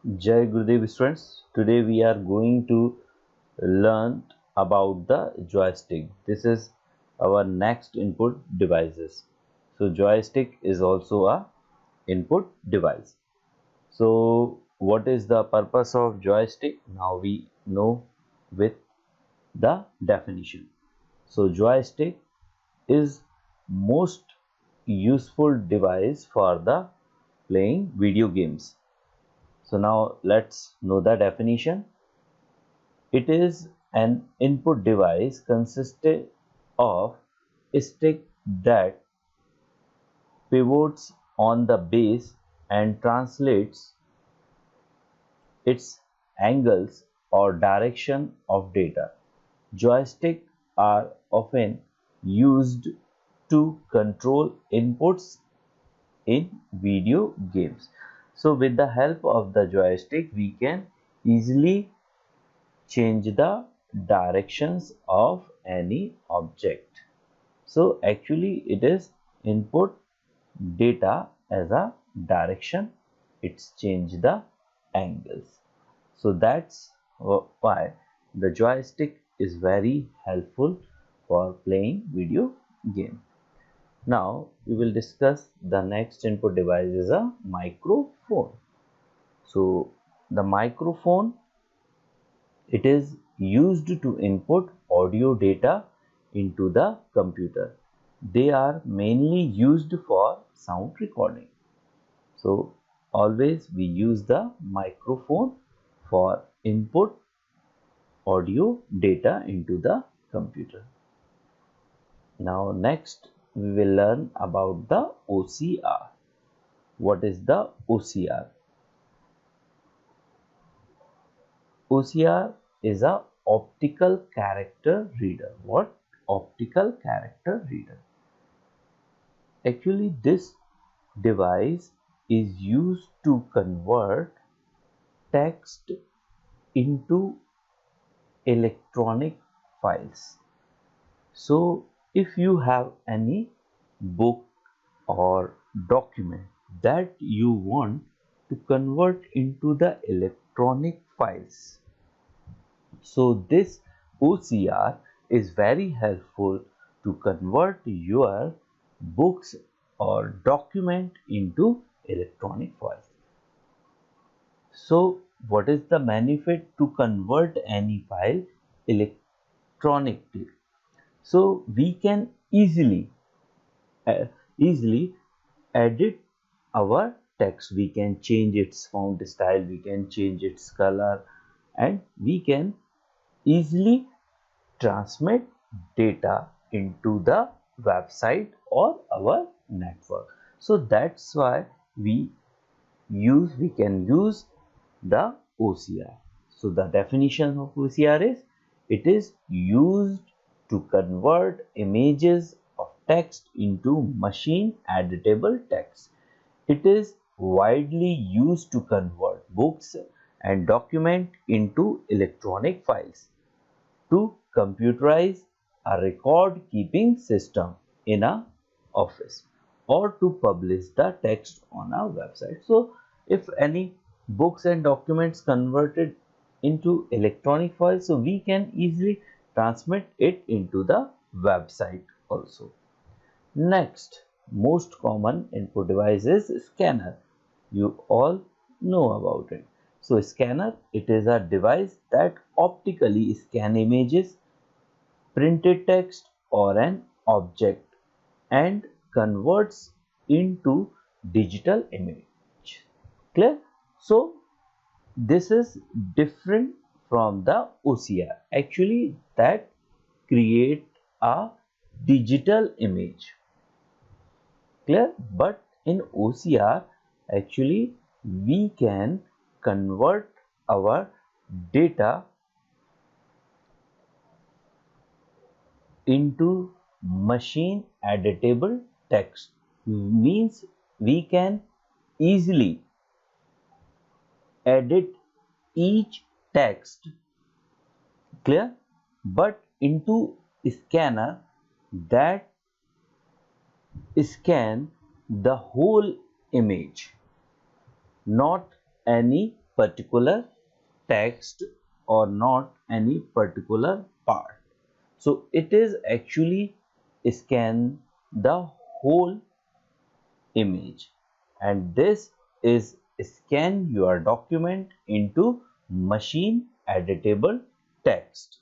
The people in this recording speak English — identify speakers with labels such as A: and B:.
A: Jai Gurudev students. Today we are going to learn about the joystick. This is our next input devices. So joystick is also a input device. So what is the purpose of joystick? Now we know with the definition. So joystick is most useful device for the playing video games. So now let's know the definition. It is an input device consisting of a stick that pivots on the base and translates its angles or direction of data. Joysticks are often used to control inputs in video games. So with the help of the joystick, we can easily change the directions of any object. So actually it is input data as a direction, it's change the angles. So that's why the joystick is very helpful for playing video game. Now we will discuss the next input device is a microphone. So the microphone, it is used to input audio data into the computer. They are mainly used for sound recording. So always we use the microphone for input audio data into the computer. Now next we will learn about the OCR. What is the OCR? OCR is a optical character reader. What? Optical character reader. Actually this device is used to convert text into electronic files. So if you have any book or document that you want to convert into the electronic files, so this OCR is very helpful to convert your books or document into electronic files. So what is the benefit to convert any file electronically? So we can easily edit our text. We can change its font style, we can change its color, and we can easily transmit data into the website or our network. So that's why we can use the OCR. So the definition of OCR is it is used to convert images of text into machine editable text. It is widely used to convert books and document into electronic files, to computerize a record keeping system in a office, or to publish the text on a website. So if any books and documents converted into electronic files, so we can easily transmit it into the website also. Next most common input device is scanner. You all know about it. So scanner, it is a device that optically scan images, printed text or an object and converts into digital image. Clear? So this is different from the OCR. Actually that create a digital image. Clear? But in OCR actually we can convert our data into machine editable text. Means we can easily edit each text, clear, but into scanner that scan the whole image, not any particular text or not any particular part. So it is actually scan the whole image, and this is scan your document into machine editable text.